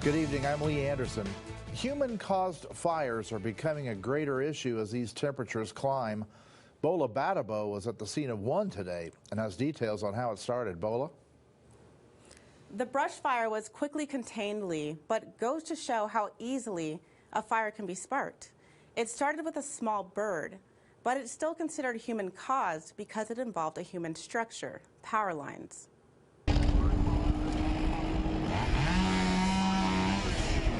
Good evening, I'm Lee Anderson. Human-caused fires are becoming a greater issue as these temperatures climb. Bola Badabo was at the scene of one today and has details on how it started. Bola? The brush fire was quickly contained, Lee, but goes to show how easily a fire can be sparked. It started with a small bird, but it's still considered human-caused because it involved a human structure, power lines.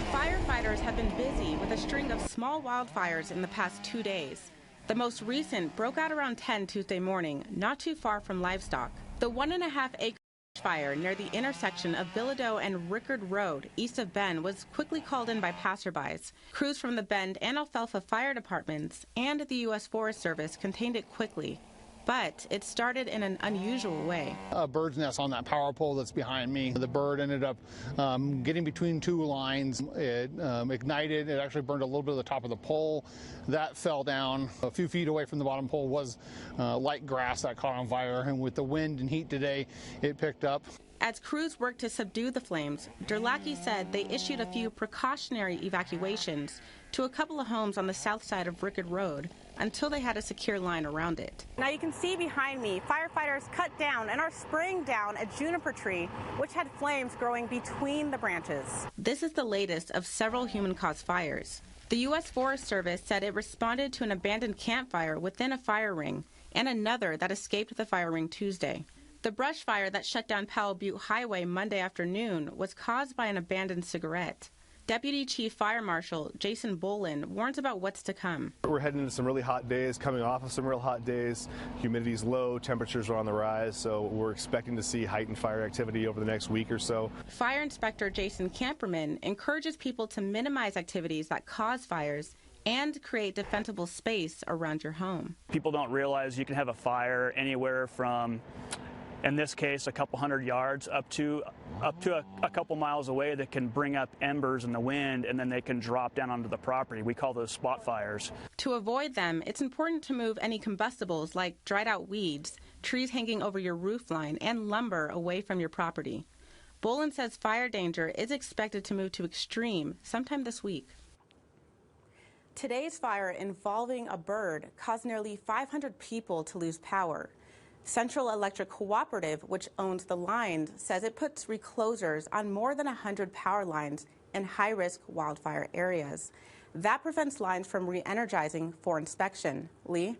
Firefighters have been busy with a string of small wildfires in the past 2 days. The most recent broke out around 10 Tuesday morning, not too far from Livestock. The 1.5-acre fire near the intersection of Bilodeau and Rickard Road, east of Bend, was quickly called in by passerbys. Crews from the Bend and Alfalfa fire departments and the U.S. Forest Service contained it quickly. But it started in an unusual way. A bird's nest on that power pole that's behind me. The bird ended up getting between two lines. It ignited. It actually burned a little bit of the top of the pole. That fell down. A few feet away from the bottom pole was light grass that caught on fire. And with the wind and heat today, it picked up. As crews worked to subdue the flames, Durlaki said they issued a few precautionary evacuations to a couple of homes on the south side of Rickard Road until they had a secure line around it. Now you can see behind me, firefighters cut down and are spraying down a juniper tree, which had flames growing between the branches. This is the latest of several human-caused fires. The U.S. Forest Service said it responded to an abandoned campfire within a fire ring and another that escaped the fire ring Tuesday. The brush fire that shut down Powell Butte Highway Monday afternoon was caused by an abandoned cigarette. Deputy Chief Fire Marshal Jason Bolin warns about what's to come. We're heading into some really hot days, coming off of some real hot days. Humidity's low, temperatures are on the rise, so we're expecting to see heightened fire activity over the next week or so. Fire Inspector Jason Camperman encourages people to minimize activities that cause fires and create defensible space around your home. People don't realize you can have a fire anywhere from, in this case, a couple hundred yards up to a couple miles away that can bring up embers in the wind, and then they can drop down onto the property. We call those spot fires. To avoid them, it's important to move any combustibles like dried out weeds, trees hanging over your roof line, and lumber away from your property. Bolin says fire danger is expected to move to extreme sometime this week. Today's fire involving a bird caused nearly 500 people to lose power. Central Electric Cooperative, which owns the lines, says it puts reclosers on more than 100 power lines in high-risk wildfire areas. That prevents lines from re-energizing for inspection. Lee?